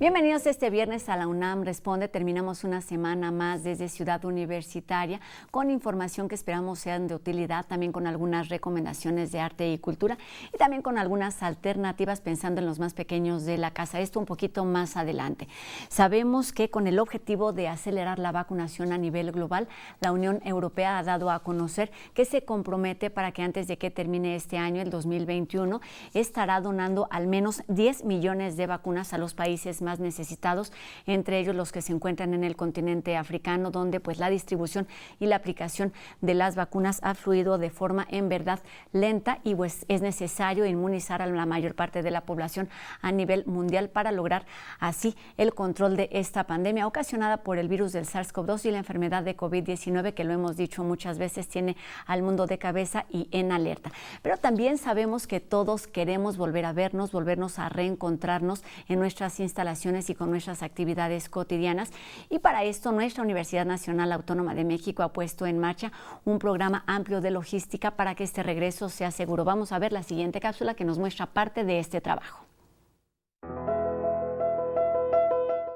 Bienvenidos este viernes a la UNAM Responde. Terminamos una semana más desde Ciudad Universitaria con información que esperamos sean de utilidad, también con algunas recomendaciones de arte y cultura y también con algunas alternativas pensando en los más pequeños de la casa. Esto un poquito más adelante. Sabemos que con el objetivo de acelerar la vacunación a nivel global, la Unión Europea ha dado a conocer que se compromete para que antes de que termine este año, el 2021, estará donando al menos 10 millones de vacunas a los países más necesitados, entre ellos los que se encuentran en el continente africano, donde pues la distribución y la aplicación de las vacunas ha fluido de forma en verdad lenta y pues es necesario inmunizar a la mayor parte de la población a nivel mundial para lograr así el control de esta pandemia ocasionada por el virus del SARS-CoV-2 y la enfermedad de COVID-19, que lo hemos dicho muchas veces, tiene al mundo de cabeza y en alerta. Pero también sabemos que todos queremos volver a vernos, volvernos a reencontrarnos en nuestras instalaciones y con nuestras actividades cotidianas. Y para esto, nuestra Universidad Nacional Autónoma de México ha puesto en marcha un programa amplio de logística para que este regreso sea seguro. Vamos a ver la siguiente cápsula que nos muestra parte de este trabajo.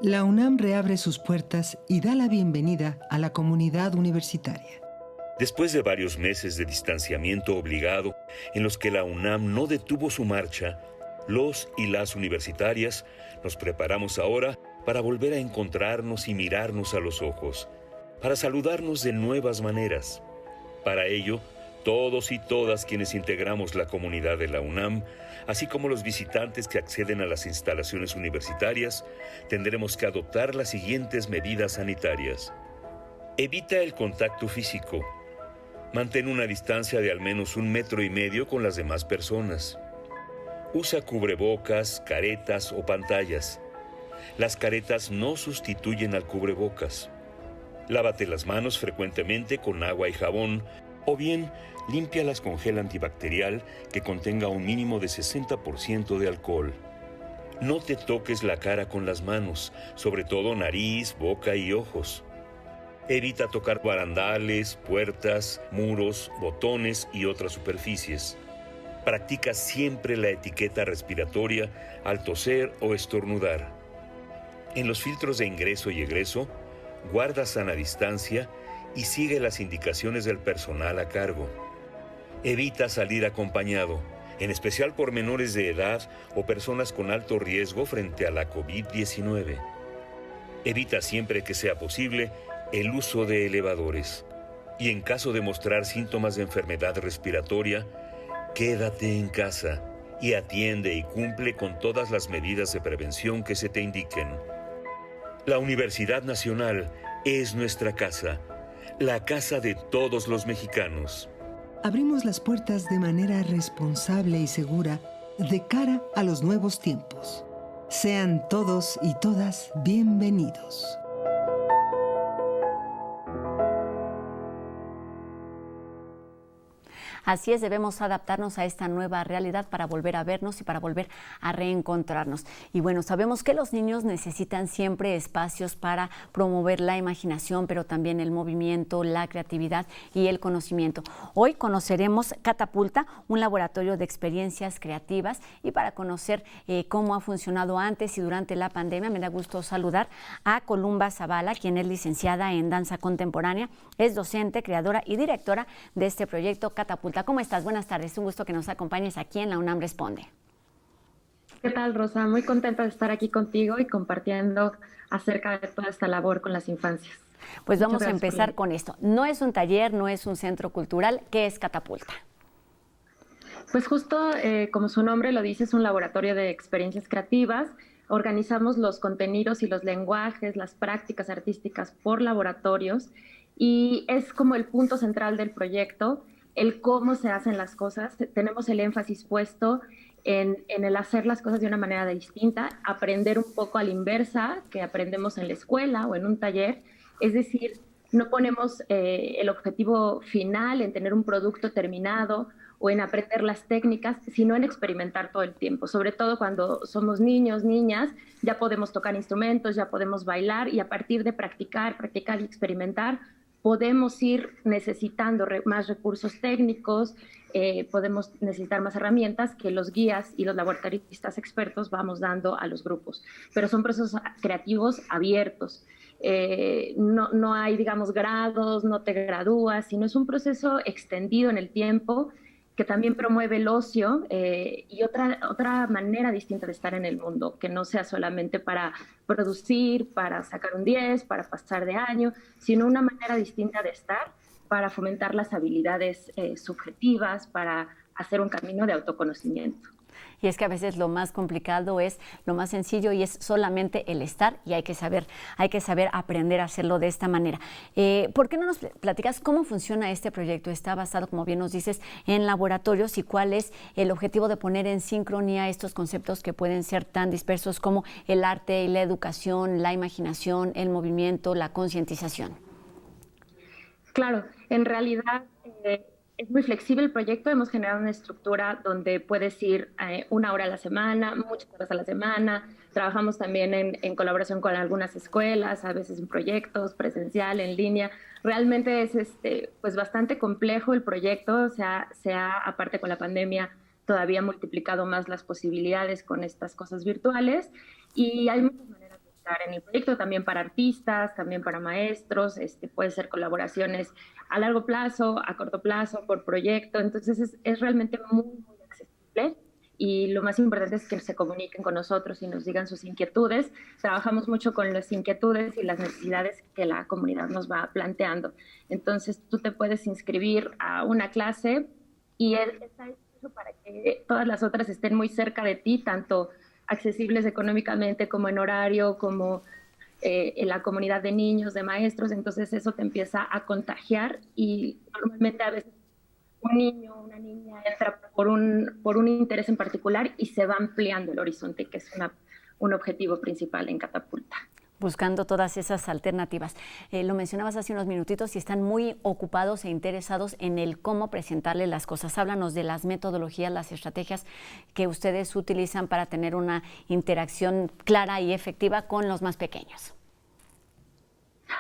La UNAM reabre sus puertas y da la bienvenida a la comunidad universitaria. Después de varios meses de distanciamiento obligado, en los que la UNAM no detuvo su marcha, los y las universitarias nos preparamos ahora para volver a encontrarnos y mirarnos a los ojos, para saludarnos de nuevas maneras. Para ello, todos y todas quienes integramos la comunidad de la UNAM, así como los visitantes que acceden a las instalaciones universitarias, tendremos que adoptar las siguientes medidas sanitarias. Evita el contacto físico. Mantén una distancia de al menos 1,5 metros con las demás personas. Usa cubrebocas, caretas o pantallas. Las caretas no sustituyen al cubrebocas. Lávate las manos frecuentemente con agua y jabón, o bien límpialas con gel antibacterial que contenga un mínimo de 60% de alcohol. No te toques la cara con las manos, sobre todo nariz, boca y ojos. Evita tocar barandales, puertas, muros, botones y otras superficies. Practica siempre la etiqueta respiratoria al toser o estornudar. En los filtros de ingreso y egreso, guarda sana distancia y sigue las indicaciones del personal a cargo. Evita salir acompañado, en especial por menores de edad o personas con alto riesgo frente a la COVID-19. Evita siempre que sea posible el uso de elevadores. Y en caso de mostrar síntomas de enfermedad respiratoria, quédate en casa y atiende y cumple con todas las medidas de prevención que se te indiquen. La Universidad Nacional es nuestra casa, la casa de todos los mexicanos. Abrimos las puertas de manera responsable y segura de cara a los nuevos tiempos. Sean todos y todas bienvenidos. Así es, debemos adaptarnos a esta nueva realidad para volver a vernos y para volver a reencontrarnos. Y bueno, sabemos que los niños necesitan siempre espacios para promover la imaginación, pero también el movimiento, la creatividad y el conocimiento. Hoy conoceremos Catapulta, un laboratorio de experiencias creativas, y para conocer cómo ha funcionado antes y durante la pandemia, me da gusto saludar a Columba Zavala, quien es licenciada en danza contemporánea, es docente, creadora y directora de este proyecto Catapulta. ¿Cómo estás? Buenas tardes. Un gusto que nos acompañes aquí en la UNAM Responde. ¿Qué tal, Rosa? Muy contenta de estar aquí contigo y compartiendo acerca de toda esta labor con las infancias. Pues vamos a empezar con esto. No es un taller, no es un centro cultural. ¿Qué es Catapulta? Pues justo como su nombre lo dice, es un laboratorio de experiencias creativas. Organizamos los contenidos y los lenguajes, las prácticas artísticas por laboratorios, y es como el punto central del proyecto, el cómo se hacen las cosas. Tenemos el énfasis puesto en el hacer las cosas de una manera distinta, aprender un poco a la inversa que aprendemos en la escuela o en un taller. Es decir, no ponemos el objetivo final en tener un producto terminado o en aprender las técnicas, sino en experimentar todo el tiempo. Sobre todo cuando somos niños, niñas, ya podemos tocar instrumentos, ya podemos bailar, y a partir de practicar y experimentar, podemos ir necesitando más recursos técnicos, podemos necesitar más herramientas que los guías y los laboratoristas expertos vamos dando a los grupos. Pero son procesos creativos abiertos. No hay, digamos, grados, no te gradúas, sino es un proceso extendido en el tiempo que también promueve el ocio y otra manera distinta de estar en el mundo, que no sea solamente para producir, para sacar un 10, para pasar de año, sino una manera distinta de estar para fomentar las habilidades subjetivas, para hacer un camino de autoconocimiento. Y es que a veces lo más complicado es lo más sencillo y es solamente el estar y hay que saber aprender a hacerlo de esta manera. ¿Por qué no nos platicas cómo funciona este proyecto? Está basado, como bien nos dices, en laboratorios y cuál es el objetivo de poner en sincronía estos conceptos que pueden ser tan dispersos como el arte y la educación, la imaginación, el movimiento, la concientización. Claro, en realidad es muy flexible el proyecto. Hemos generado una estructura donde puedes ir 1 hora a la semana, muchas horas a la semana. Trabajamos también en colaboración con algunas escuelas, a veces en proyectos, presencial, en línea. Realmente es pues bastante complejo el proyecto. Se ha, aparte con la pandemia, todavía multiplicado más las posibilidades con estas cosas virtuales. Y hay muchas maneras de estar en el proyecto, también para artistas, también para maestros. Puede ser colaboraciones a largo plazo, a corto plazo, por proyecto. Entonces es realmente muy, muy accesible y lo más importante es que se comuniquen con nosotros y nos digan sus inquietudes. Trabajamos mucho con las inquietudes y las necesidades que la comunidad nos va planteando. Entonces tú te puedes inscribir a una clase y está hecho para que todas las otras estén muy cerca de ti, tanto accesibles económicamente como en horario, como en la comunidad de niños, de maestros. Entonces eso te empieza a contagiar y normalmente a veces un niño o una niña entra por un interés en particular y se va ampliando el horizonte, que es un objetivo principal en Catapulta. Buscando todas esas alternativas. Lo mencionabas hace unos minutitos y están muy ocupados e interesados en el cómo presentarle las cosas. Háblanos de las metodologías, las estrategias que ustedes utilizan para tener una interacción clara y efectiva con los más pequeños.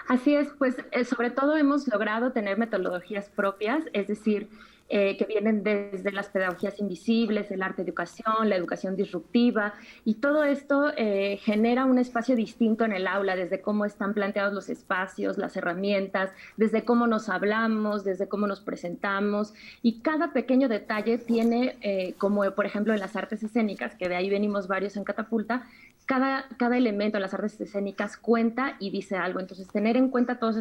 Así es, pues sobre todo hemos logrado tener metodologías propias, es decir, que vienen desde las pedagogías invisibles, el arte educación, la educación disruptiva, y todo esto genera un espacio distinto en el aula, desde cómo están planteados los espacios, las herramientas, desde cómo nos hablamos, desde cómo nos presentamos, y cada pequeño detalle tiene, como por ejemplo en las artes escénicas, que de ahí venimos varios en Catapulta, cada elemento de las artes escénicas cuenta y dice algo. Entonces, tener en cuenta todos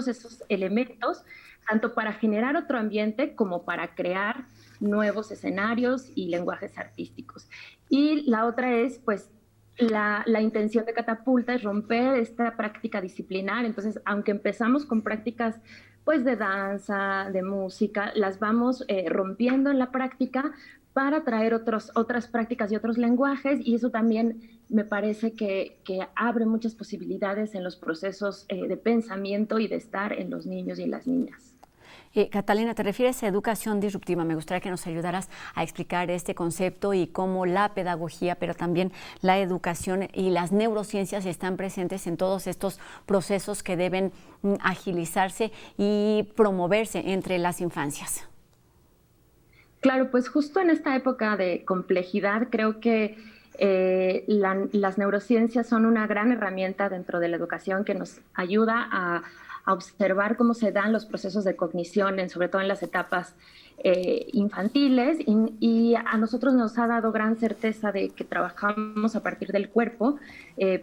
esos elementos, tanto para generar otro ambiente como para crear nuevos escenarios y lenguajes artísticos. Y la otra es, pues, la intención de Catapulta es romper esta práctica disciplinar. Entonces, aunque empezamos con prácticas pues de danza, de música, las vamos rompiendo en la práctica para traer otras prácticas y otros lenguajes, y eso también me parece que abre muchas posibilidades en los procesos de pensamiento y de estar en los niños y en las niñas. Catalina, te refieres a educación disruptiva. Me gustaría que nos ayudaras a explicar este concepto y cómo la pedagogía, pero también la educación y las neurociencias están presentes en todos estos procesos que deben agilizarse y promoverse entre las infancias. Claro, pues justo en esta época de complejidad creo que las neurociencias son una gran herramienta dentro de la educación que nos ayuda a observar cómo se dan los procesos de cognición, sobre todo en las etapas infantiles, y a nosotros nos ha dado gran certeza de que trabajamos a partir del cuerpo,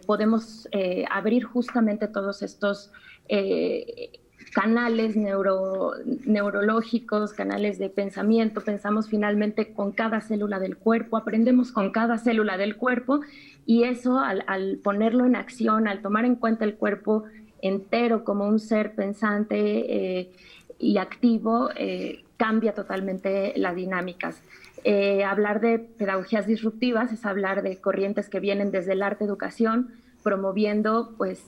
podemos abrir justamente todos estos canales neurológicos, canales de pensamiento. Pensamos finalmente con cada célula del cuerpo, aprendemos con cada célula del cuerpo, y eso al ponerlo en acción, al tomar en cuenta el cuerpo entero como un ser pensante y activo, cambia totalmente las dinámicas. Hablar de pedagogías disruptivas es hablar de corrientes que vienen desde el arte educación, promoviendo pues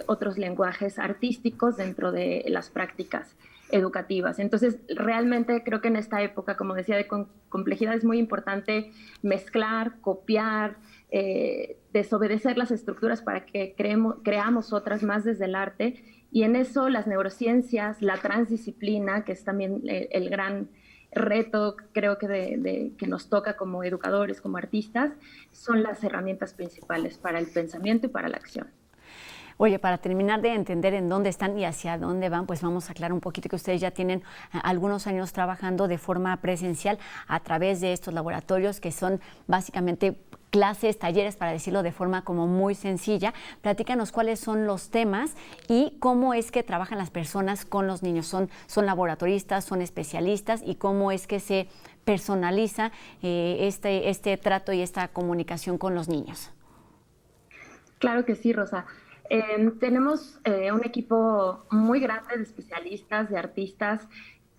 otros lenguajes artísticos dentro de las prácticas educativas. Entonces, realmente creo que en esta época, como decía, de complejidad, es muy importante mezclar, copiar, desobedecer las estructuras para que creamos otras más desde el arte. Y en eso las neurociencias, la transdisciplina, que es también el gran reto, creo que que nos toca como educadores, como artistas, son las herramientas principales para el pensamiento y para la acción. Oye, para terminar de entender en dónde están y hacia dónde van, pues vamos a aclarar un poquito que ustedes ya tienen algunos años trabajando de forma presencial a través de estos laboratorios que son básicamente clases, talleres, para decirlo de forma como muy sencilla. Platícanos cuáles son los temas y cómo es que trabajan las personas con los niños. ¿Son laboratoristas, son especialistas y cómo es que se personaliza este trato y esta comunicación con los niños? Claro que sí, Rosa. Tenemos un equipo muy grande de especialistas, de artistas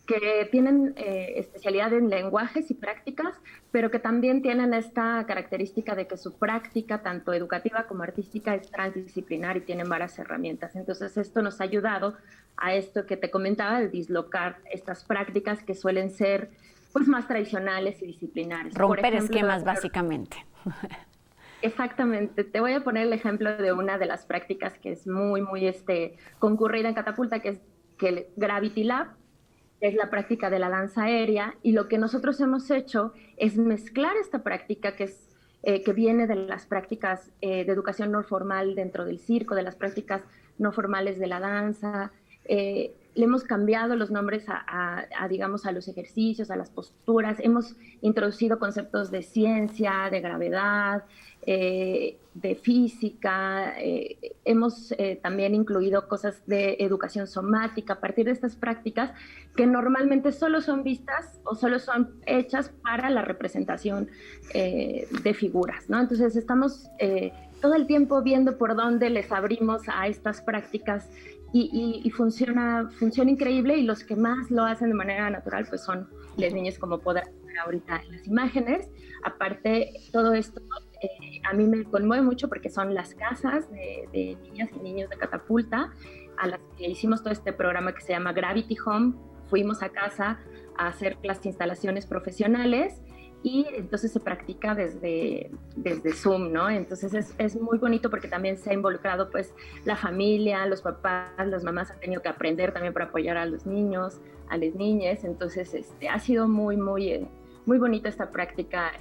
que tienen especialidad en lenguajes y prácticas, pero que también tienen esta característica de que su práctica, tanto educativa como artística, es transdisciplinar y tienen varias herramientas. Entonces, esto nos ha ayudado a esto que te comentaba, de dislocar estas prácticas que suelen ser pues más tradicionales y disciplinares. Romper Por ejemplo, esquemas, básicamente. Exactamente. Te voy a poner el ejemplo de una de las prácticas que es muy concurrida en Catapulta, que es el Gravity Lab, es la práctica de la danza aérea, y lo que nosotros hemos hecho es mezclar esta práctica que viene de las prácticas de educación no formal dentro del circo, de las prácticas no formales de la danza. Le hemos cambiado los nombres digamos, a los ejercicios, a las posturas. Hemos introducido conceptos de ciencia, de gravedad, de física. Hemos también incluido cosas de educación somática a partir de estas prácticas que normalmente solo son vistas o solo son hechas para la representación de figuras, ¿no? Entonces estamos todo el tiempo viendo por dónde les abrimos a estas prácticas y funciona increíble, y los que más lo hacen de manera natural pues son los niños, como podrán ver ahorita en las imágenes. Aparte, todo esto a mí me conmueve mucho porque son las casas de niñas y niños de Catapulta a las que hicimos todo este programa que se llama Gravity Home. Fuimos a casa a hacer las instalaciones profesionales y entonces se practica desde Zoom, ¿no? Entonces es muy bonito porque también se ha involucrado pues la familia, los papás, las mamás han tenido que aprender también para apoyar a los niños, a las niñas. Entonces ha sido muy bonita esta práctica.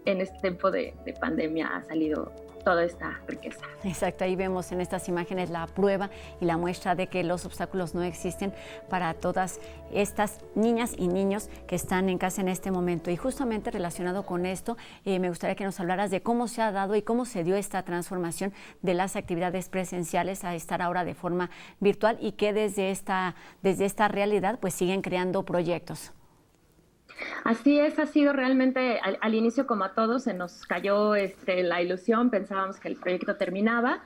En este tiempo de pandemia ha salido toda esta riqueza. Exacto, ahí vemos en estas imágenes la prueba y la muestra de que los obstáculos no existen para todas estas niñas y niños que están en casa en este momento. Y justamente relacionado con esto, me gustaría que nos hablaras de cómo se ha dado y cómo se dio esta transformación de las actividades presenciales a estar ahora de forma virtual, y que desde esta realidad pues siguen creando proyectos. Así es, ha sido realmente, al inicio, como a todos, se nos cayó la ilusión, pensábamos que el proyecto terminaba,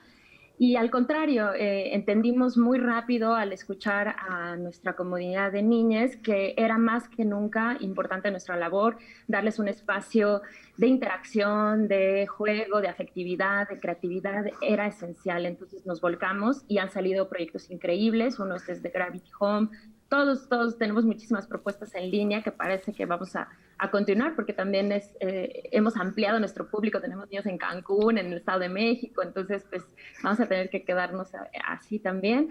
y al contrario, entendimos muy rápido al escuchar a nuestra comunidad de niñas que era más que nunca importante nuestra labor, darles un espacio de interacción, de juego, de afectividad, de creatividad, era esencial. Entonces nos volcamos y han salido proyectos increíbles, unos desde Gravity Home. Todos tenemos muchísimas propuestas en línea que parece que vamos a continuar, porque también hemos ampliado nuestro público. Tenemos niños en Cancún, en el Estado de México, entonces pues vamos a tener que quedarnos así también.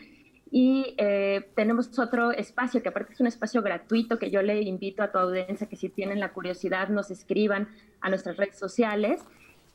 Y tenemos otro espacio que aparte es un espacio gratuito, que yo le invito a tu audiencia que si tienen la curiosidad nos escriban a nuestras redes sociales,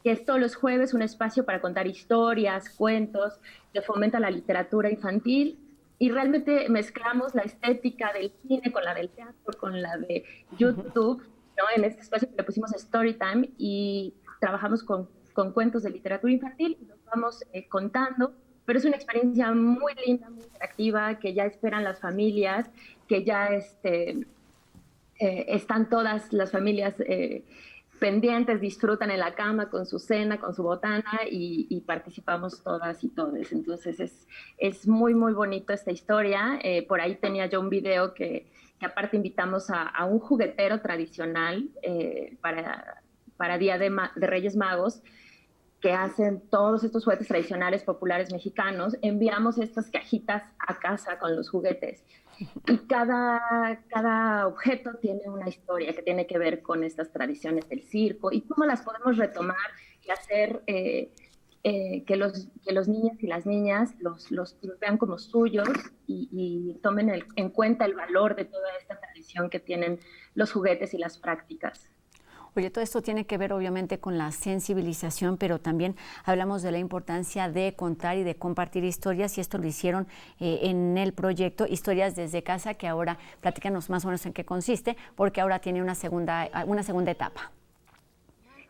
que es todos los jueves un espacio para contar historias, cuentos, que fomenta la literatura infantil. Y realmente mezclamos la estética del cine con la del teatro, con la de YouTube, ¿no? En este espacio que le pusimos Storytime, y trabajamos con cuentos de literatura infantil y los vamos contando, pero es una experiencia muy linda, muy interactiva, que ya esperan las familias, que ya están todas las familias pendientes, disfrutan en la cama con su cena, con su botana, y participamos todas y todos. Entonces es muy bonito esta historia. Por ahí tenía yo un video que aparte invitamos a un juguetero tradicional para Día de Reyes Magos, que hacen todos estos juguetes tradicionales populares mexicanos. Enviamos estas cajitas a casa con los juguetes. Y cada objeto tiene una historia que tiene que ver con estas tradiciones del circo y cómo las podemos retomar y hacer que los niños y las niñas los vean como suyos y tomen en cuenta el valor de toda esta tradición que tienen los juguetes y las prácticas. Oye, todo esto tiene que ver obviamente con la sensibilización, pero también hablamos de la importancia de contar y de compartir historias, y esto lo hicieron en el proyecto Historias desde Casa, que ahora platícanos más o menos en qué consiste, porque ahora tiene una segunda etapa.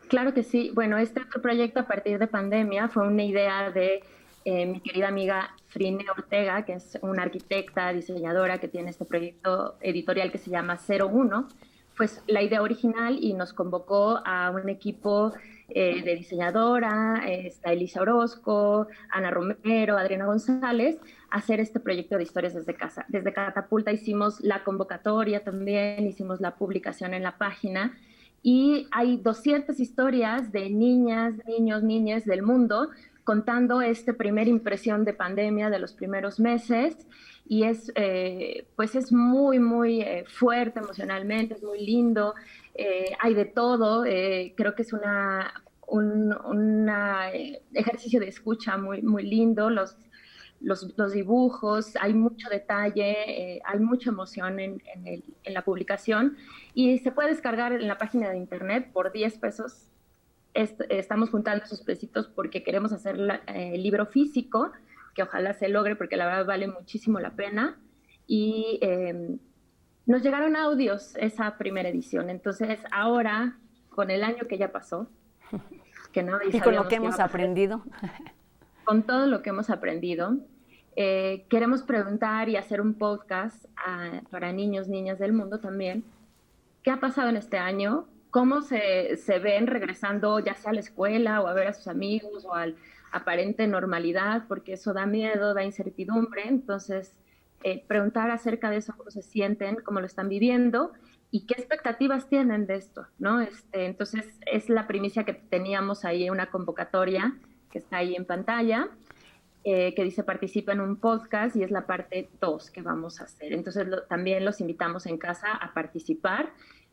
Claro que sí. Bueno, este otro proyecto a partir de pandemia fue una idea de mi querida amiga Frine Ortega, que es una arquitecta, diseñadora que tiene este proyecto editorial que se llama 01. Pues la idea original, y nos convocó a un equipo de diseñadora, está Elisa Orozco, Ana Romero, Adriana González, a hacer este proyecto de Historias desde Casa. Desde Catapulta hicimos la convocatoria también, hicimos la publicación en la página, y hay 200 historias de niñas, niños, niñas del mundo contando esta primera impresión de pandemia de los primeros meses, y pues es muy, muy fuerte emocionalmente, es muy lindo, hay de todo, creo que es un ejercicio de escucha muy, muy lindo, los dibujos, hay mucho detalle, hay mucha emoción en la publicación, y se puede descargar en la página de internet por 10 pesos. Estamos juntando esos pesitos porque queremos hacer el libro físico, que ojalá se logre porque la verdad vale muchísimo la pena. Y nos llegaron audios esa primera edición, entonces ahora, con el año que ya pasó, que no y con lo que hemos aprendido, con todo lo que hemos aprendido, queremos preguntar y hacer un podcast para niños, niñas del mundo también. ¿Qué ha pasado en este año? ¿Cómo se ven regresando ya sea a la escuela o a ver a sus amigos o a la aparente normalidad? Porque eso da miedo, da incertidumbre. Entonces, preguntar acerca de eso, cómo se sienten, cómo lo están viviendo y qué expectativas tienen de esto, ¿no? Entonces, es la primicia que teníamos ahí, una convocatoria que está ahí en pantalla, que dice participa en un podcast, y es la parte 2 que vamos a hacer. Entonces también los invitamos en casa a participar,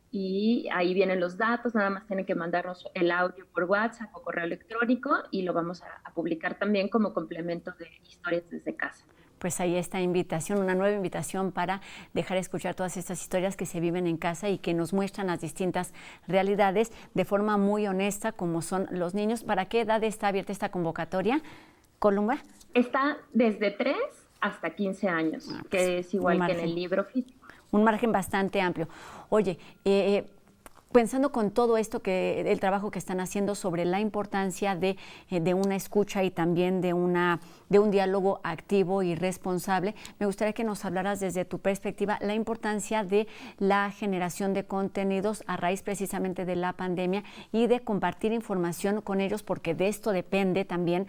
y ahí vienen los datos, nada más tienen que mandarnos el audio por WhatsApp o correo electrónico, y lo vamos a publicar también como complemento de Historias desde Casa. Pues ahí está invitación, una nueva invitación para dejar escuchar todas estas historias que se viven en casa y que nos muestran las distintas realidades de forma muy honesta, como son los niños. ¿Para qué edad está abierta esta convocatoria, Columba? Está desde 3 hasta 15 años, que es igual que en el libro físico. Un margen bastante amplio. Oye, pensando con todo esto, el trabajo que están haciendo sobre la importancia de una escucha y también de un diálogo activo y responsable, me gustaría que nos hablaras desde tu perspectiva la importancia de la generación de contenidos a raíz precisamente de la pandemia y de compartir información con ellos, porque de esto depende también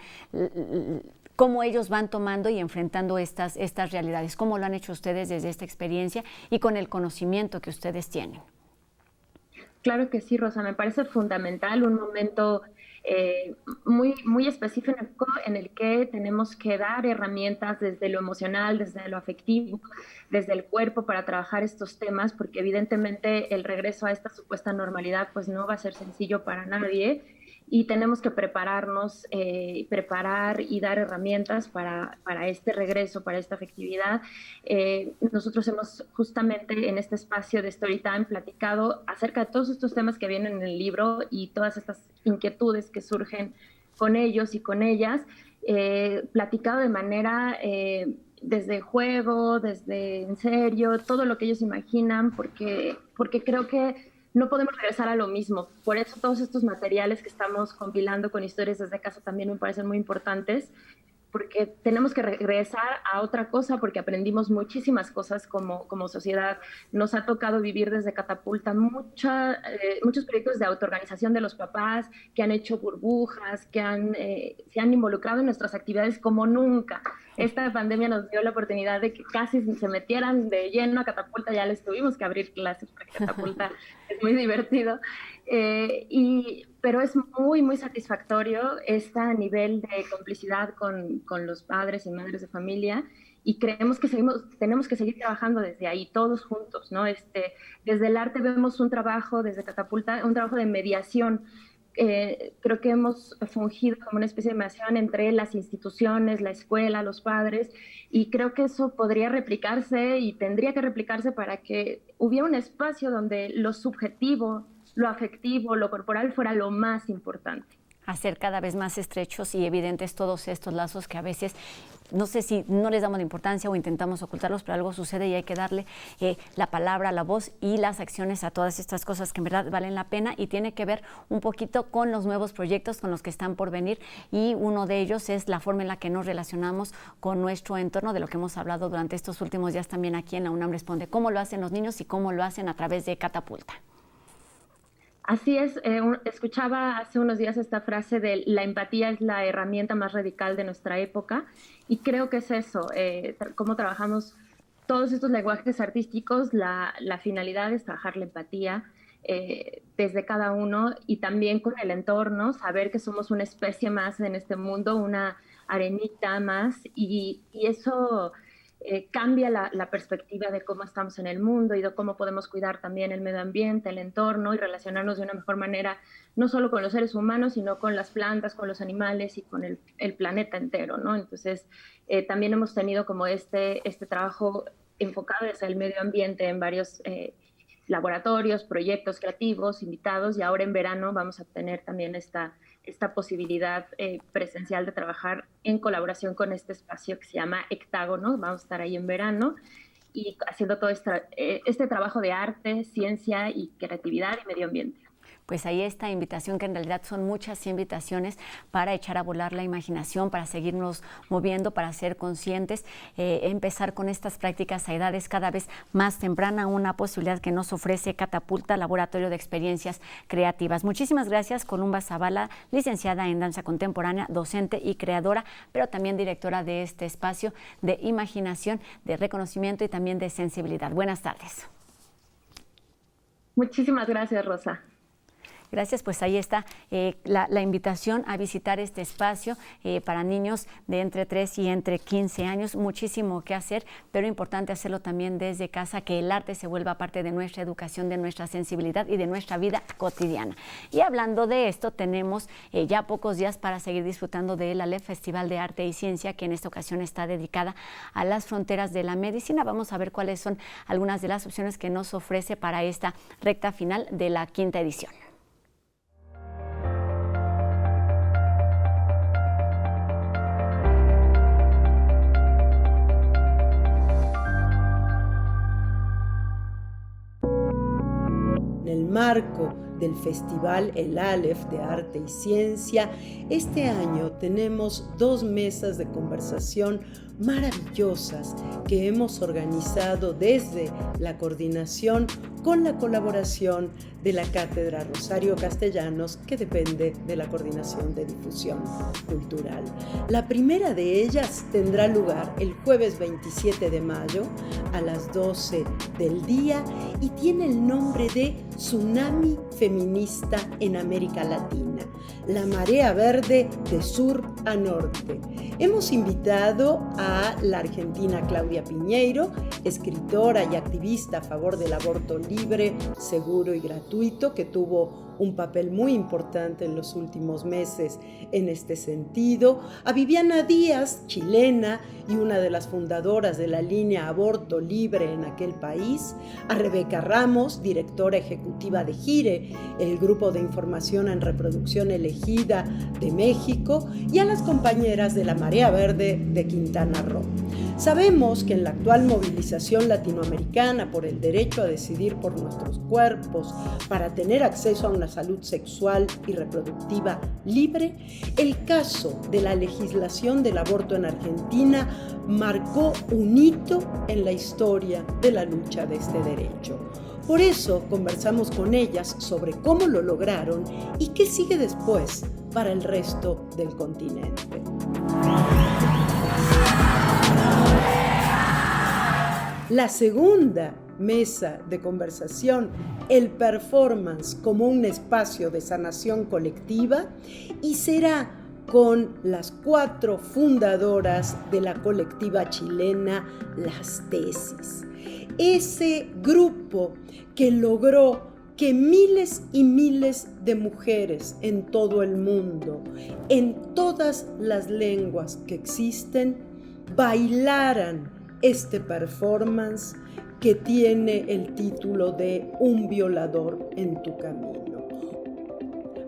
cómo ellos van tomando y enfrentando estas realidades. ¿Cómo lo han hecho ustedes desde esta experiencia y con el conocimiento que ustedes tienen? Claro que sí, Rosa, me parece fundamental, un momento muy, muy específico en el que tenemos que dar herramientas desde lo emocional, desde lo afectivo, desde el cuerpo para trabajar estos temas, porque evidentemente el regreso a esta supuesta normalidad pues no va a ser sencillo para nadie, y tenemos que prepararnos, preparar y dar herramientas para este regreso, para esta afectividad. Nosotros hemos justamente en este espacio de Storytime platicado acerca de todos estos temas que vienen en el libro y todas estas inquietudes que surgen con ellos y con ellas, platicado de manera desde juego, desde en serio, todo lo que ellos imaginan, porque creo que no podemos regresar a lo mismo. Por eso todos estos materiales que estamos compilando con Historias desde Casa también me parecen muy importantes, porque tenemos que regresar a otra cosa, porque aprendimos muchísimas cosas como sociedad. Nos ha tocado vivir desde Catapulta muchos proyectos de autoorganización de los papás, que han hecho burbujas, que se han involucrado en nuestras actividades como nunca. Esta pandemia nos dio la oportunidad de que casi se metieran de lleno a Catapulta. Ya les tuvimos que abrir clases porque Catapulta es muy divertido. Pero es muy, muy satisfactorio este nivel de complicidad con los padres y madres de familia, y creemos que tenemos que seguir trabajando desde ahí, todos juntos, ¿no? Desde el arte vemos un trabajo, desde Catapulta, un trabajo de mediación, creo que hemos fungido como una especie de mediación entre las instituciones, la escuela, los padres, y creo que eso podría replicarse y tendría que replicarse para que hubiera un espacio donde lo subjetivo, lo afectivo, lo corporal fuera lo más importante. Hacer cada vez más estrechos y evidentes todos estos lazos que a veces, no sé si no les damos la importancia o intentamos ocultarlos, pero algo sucede y hay que darle la palabra, la voz y las acciones a todas estas cosas que en verdad valen la pena, y tiene que ver un poquito con los nuevos proyectos con los que están por venir, y uno de ellos es la forma en la que nos relacionamos con nuestro entorno, de lo que hemos hablado durante estos últimos días también aquí en la UNAM Responde, cómo lo hacen los niños y cómo lo hacen a través de Catapulta. Así es, escuchaba hace unos días esta frase de la empatía es la herramienta más radical de nuestra época, y creo que es eso, cómo trabajamos todos estos lenguajes artísticos, la finalidad es trabajar la empatía desde cada uno y también con el entorno, saber que somos una especie más en este mundo, una arenita más, y eso cambia la perspectiva de cómo estamos en el mundo y de cómo podemos cuidar también el medio ambiente, el entorno, y relacionarnos de una mejor manera, no solo con los seres humanos, sino con las plantas, con los animales y con el planeta entero, ¿no? Entonces, también hemos tenido como este trabajo enfocado hacia el medio ambiente en varios laboratorios, proyectos creativos, invitados, y ahora en verano vamos a tener también esta posibilidad presencial de trabajar en colaboración con este espacio que se llama Hectágono. Vamos a estar ahí en verano y haciendo todo este trabajo de arte, ciencia y creatividad y medio ambiente. Pues ahí esta invitación, que en realidad son muchas invitaciones para echar a volar la imaginación, para seguirnos moviendo, para ser conscientes, empezar con estas prácticas a edades cada vez más temprana, una posibilidad que nos ofrece Catapulta, Laboratorio de Experiencias Creativas. Muchísimas gracias, Columba Zavala, licenciada en Danza Contemporánea, docente y creadora, pero también directora de este espacio de imaginación, de reconocimiento y también de sensibilidad. Buenas tardes. Muchísimas gracias, Rosa. Gracias, pues ahí está la invitación a visitar este espacio para niños de entre 3 y entre 15 años. Muchísimo que hacer, pero importante hacerlo también desde casa, que el arte se vuelva parte de nuestra educación, de nuestra sensibilidad y de nuestra vida cotidiana. Y hablando de esto, tenemos ya pocos días para seguir disfrutando del ALEF, Festival de Arte y Ciencia, que en esta ocasión está dedicada a las fronteras de la medicina. Vamos a ver cuáles son algunas de las opciones que nos ofrece para esta recta final de la 5ª edición. En el marco del Festival El ALEF de Arte y Ciencia, este año tenemos 2 mesas de conversación maravillosas que hemos organizado desde la coordinación con la colaboración de la Cátedra Rosario Castellanos, que depende de la Coordinación de Difusión Cultural. La primera de ellas tendrá lugar el jueves 27 de mayo a las 12 del día y tiene el nombre de Tsunami Feminista en América Latina, la marea verde de sur a norte. Hemos invitado a la argentina Claudia Piñeiro, escritora y activista a favor del aborto libre, seguro y gratuito, que tuvo un papel muy importante en los últimos meses en este sentido, a Viviana Díaz, chilena y una de las fundadoras de la línea Aborto Libre en aquel país, a Rebeca Ramos, directora ejecutiva de GIRE, el Grupo de Información en Reproducción Elegida de México, y a las compañeras de la Marea Verde de Quintana Roo. Sabemos que en la actual movilización latinoamericana por el derecho a decidir por nuestros cuerpos, para tener acceso a una salud sexual y reproductiva libre, el caso de la legislación del aborto en Argentina marcó un hito en la historia de la lucha de este derecho. Por eso conversamos con ellas sobre cómo lo lograron y qué sigue después para el resto del continente. La segunda mesa de conversación, el performance como un espacio de sanación colectiva, y será con las 4 fundadoras de la colectiva chilena Las Tesis. Ese grupo que logró que miles y miles de mujeres en todo el mundo, en todas las lenguas que existen, bailaran este performance que tiene el título de Un violador en tu camino.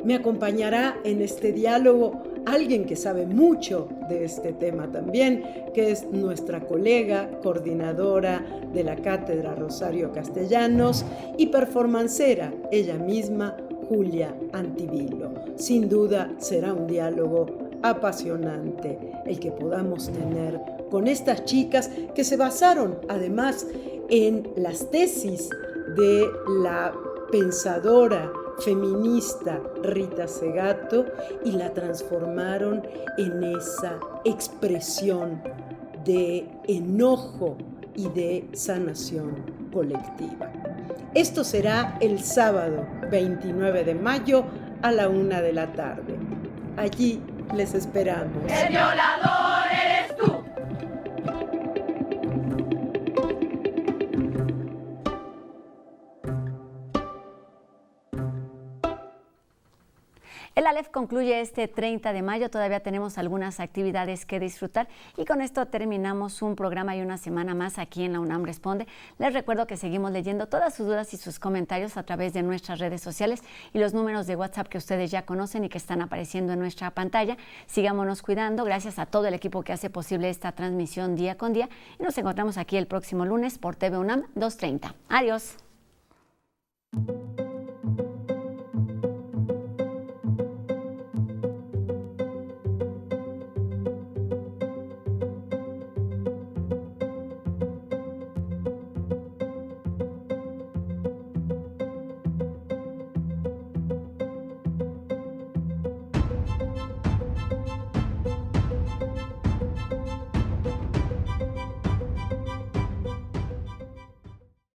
Me acompañará en este diálogo alguien que sabe mucho de este tema también, que es nuestra colega, coordinadora de la Cátedra Rosario Castellanos y performancera, ella misma, Julia Antivilo. Sin duda será un diálogo apasionante el que podamos tener con estas chicas que se basaron además en las tesis de la pensadora feminista Rita Segato y la transformaron en esa expresión de enojo y de sanación colectiva. Esto será el sábado 29 de mayo a la 1 de la tarde. Allí les esperamos. ¡El violador eres tú! El Aleph concluye este 30 de mayo, todavía tenemos algunas actividades que disfrutar y con esto terminamos un programa y una semana más aquí en la UNAM Responde. Les recuerdo que seguimos leyendo todas sus dudas y sus comentarios a través de nuestras redes sociales y los números de WhatsApp que ustedes ya conocen y que están apareciendo en nuestra pantalla. Sigámonos cuidando, gracias a todo el equipo que hace posible esta transmisión día con día y nos encontramos aquí el próximo lunes por TV UNAM 2:30. Adiós.